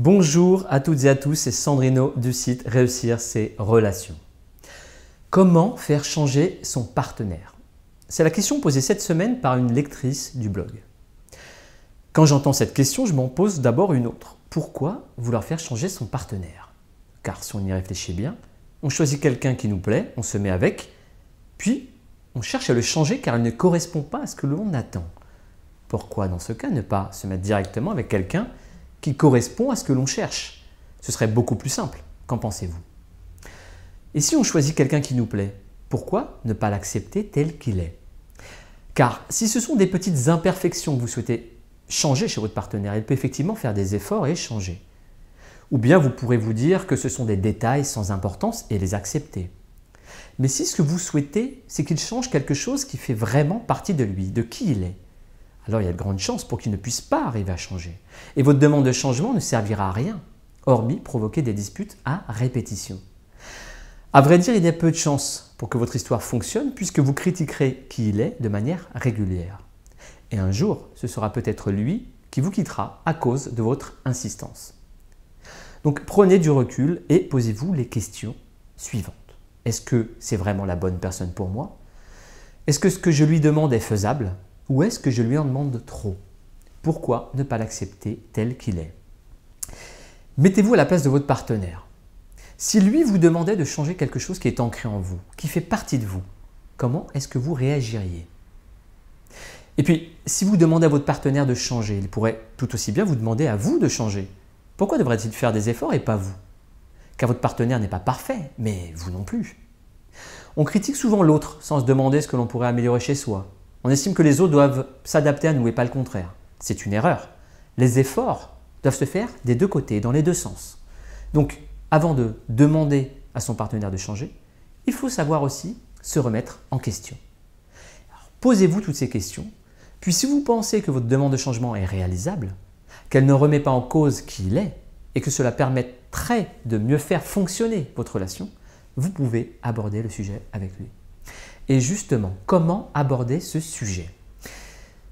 Bonjour à toutes et à tous, c'est Sandrino du site Réussir ses relations. Comment faire changer son partenaire? C'est la question posée cette semaine par une lectrice du blog. Quand j'entends cette question, je m'en pose d'abord une autre. Pourquoi vouloir faire changer son partenaire? Car si on y réfléchit bien, on choisit quelqu'un qui nous plaît, on se met avec, puis on cherche à le changer car il ne correspond pas à ce que l'on attend. Pourquoi dans ce cas ne pas se mettre directement avec quelqu'un qui correspond à ce que l'on cherche? Ce serait beaucoup plus simple. Qu'en pensez-vous? Et si on choisit quelqu'un qui nous plaît, pourquoi ne pas l'accepter tel qu'il est? Car si ce sont des petites imperfections que vous souhaitez changer chez votre partenaire, il peut effectivement faire des efforts et changer. Ou bien vous pourrez vous dire que ce sont des détails sans importance et les accepter. Mais si ce que vous souhaitez, c'est qu'il change quelque chose qui fait vraiment partie de lui, de qui il est, alors il y a de grandes chances pour qu'il ne puisse pas arriver à changer. Et votre demande de changement ne servira à rien, hormis provoquer des disputes à répétition. À vrai dire, il y a peu de chances pour que votre histoire fonctionne puisque vous critiquerez qui il est de manière régulière. Et un jour, ce sera peut-être lui qui vous quittera à cause de votre insistance. Donc prenez du recul et posez-vous les questions suivantes. Est-ce que c'est vraiment la bonne personne pour moi? Est-ce que ce que je lui demande est faisable? Ou est-ce que je lui en demande trop? Pourquoi ne pas l'accepter tel qu'il est? Mettez-vous à la place de votre partenaire. Si lui vous demandait de changer quelque chose qui est ancré en vous, qui fait partie de vous, comment est-ce que vous réagiriez? Et puis, si vous demandez à votre partenaire de changer, il pourrait tout aussi bien vous demander à vous de changer. Pourquoi devrait-il faire des efforts et pas vous? Car votre partenaire n'est pas parfait, mais vous non plus. On critique souvent l'autre sans se demander ce que l'on pourrait améliorer chez soi. On estime que les autres doivent s'adapter à nous et pas le contraire. C'est une erreur. Les efforts doivent se faire des deux côtés, dans les deux sens. Donc, avant de demander à son partenaire de changer, il faut savoir aussi se remettre en question. Posez-vous toutes ces questions, puis si vous pensez que votre demande de changement est réalisable, qu'elle ne remet pas en cause qui il est et que cela permettrait de mieux faire fonctionner votre relation, vous pouvez aborder le sujet avec lui. Et justement, comment aborder ce sujet?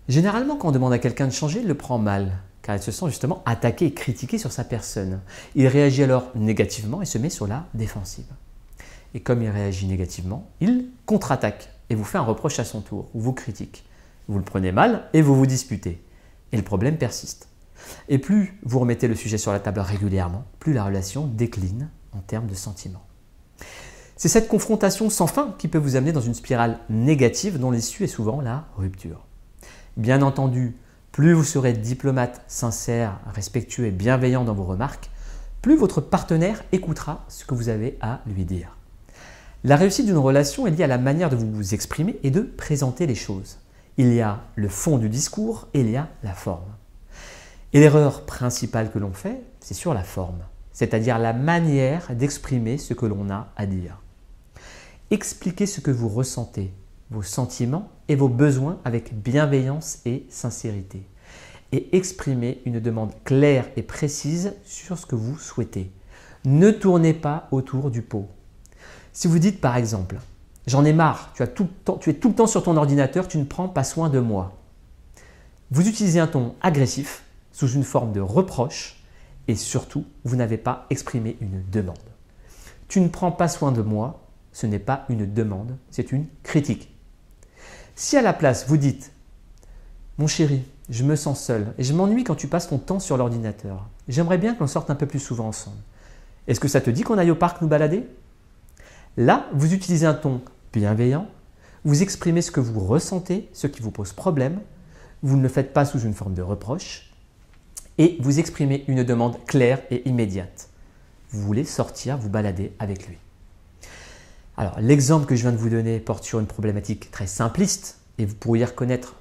Généralement, quand on demande à quelqu'un de changer, il le prend mal, car il se sent justement attaqué et critiqué sur sa personne. Il réagit alors négativement et se met sur la défensive. Et comme il réagit négativement, il contre-attaque et vous fait un reproche à son tour, ou vous critique. Vous le prenez mal et vous vous disputez. Et le problème persiste. Et plus vous remettez le sujet sur la table régulièrement, plus la relation décline en termes de sentiments. C'est cette confrontation sans fin qui peut vous amener dans une spirale négative dont l'issue est souvent la rupture. Bien entendu, plus vous serez diplomate, sincère, respectueux et bienveillant dans vos remarques, plus votre partenaire écoutera ce que vous avez à lui dire. La réussite d'une relation est liée à la manière de vous exprimer et de présenter les choses. Il y a le fond du discours et il y a la forme. Et l'erreur principale que l'on fait, c'est sur la forme, c'est-à-dire la manière d'exprimer ce que l'on a à dire. Expliquez ce que vous ressentez, vos sentiments et vos besoins avec bienveillance et sincérité. Et exprimez une demande claire et précise sur ce que vous souhaitez. Ne tournez pas autour du pot. Si vous dites par exemple « J'en ai marre, tu es tout le temps sur ton ordinateur, tu ne prends pas soin de moi ». Vous utilisez un ton agressif sous une forme de reproche et surtout, vous n'avez pas exprimé une demande. Tu ne prends pas soin de moi. Ce n'est pas une demande, c'est une critique. Si à la place vous dites « Mon chéri, je me sens seul et je m'ennuie quand tu passes ton temps sur l'ordinateur. J'aimerais bien qu'on sorte un peu plus souvent ensemble. Est-ce que ça te dit qu'on aille au parc nous balader ?» Là, vous utilisez un ton bienveillant, vous exprimez ce que vous ressentez, ce qui vous pose problème, vous ne le faites pas sous une forme de reproche et vous exprimez une demande claire et immédiate. Vous voulez sortir, vous balader avec lui. Alors, l'exemple que je viens de vous donner porte sur une problématique très simpliste et vous pourriez connaître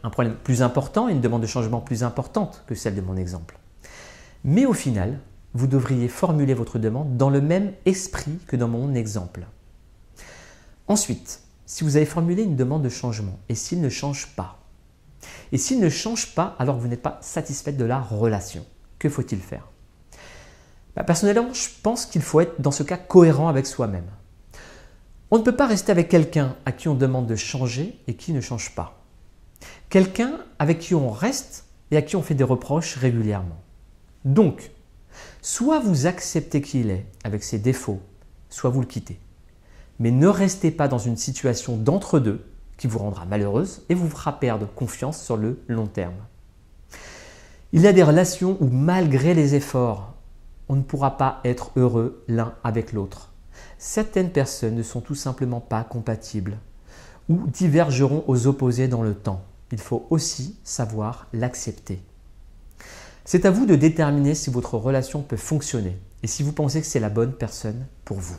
un problème plus important et une demande de changement plus importante que celle de mon exemple. Mais au final, vous devriez formuler votre demande dans le même esprit que dans mon exemple. Ensuite, si vous avez formulé une demande de changement et s'il ne change pas, alors vous n'êtes pas satisfait de la relation, que faut-il faire? Personnellement, je pense qu'il faut être dans ce cas cohérent avec soi-même. On ne peut pas rester avec quelqu'un à qui on demande de changer et qui ne change pas. Quelqu'un avec qui on reste et à qui on fait des reproches régulièrement. Donc, Soit vous acceptez qui il est, avec ses défauts, soit vous le quittez. Mais ne restez pas dans une situation d'entre-deux qui vous rendra malheureuse et vous fera perdre confiance sur le long terme. Il y a des relations où malgré les efforts, on ne pourra pas être heureux l'un avec l'autre. Certaines personnes ne sont tout simplement pas compatibles ou divergeront aux opposés dans le temps. Il faut aussi savoir l'accepter. C'est à vous de déterminer si votre relation peut fonctionner et si vous pensez que c'est la bonne personne pour vous.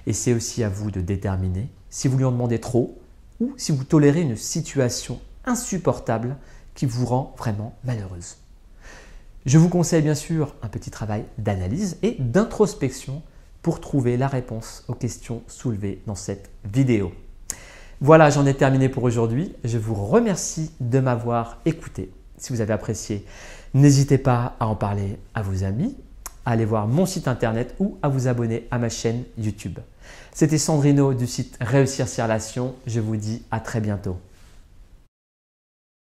Et c'est aussi à vous de déterminer si vous lui en demandez trop ou si vous tolérez une situation insupportable qui vous rend vraiment malheureuse. Je vous conseille bien sûr un petit travail d'analyse et d'introspection pour trouver la réponse aux questions soulevées dans cette vidéo. Voilà, j'en ai terminé pour aujourd'hui. Je vous remercie de m'avoir écouté. Si vous avez apprécié, n'hésitez pas à en parler à vos amis, à aller voir mon site internet ou à vous abonner à ma chaîne YouTube. C'était Sandrino du site Réussir ses relations. Je vous dis à très bientôt.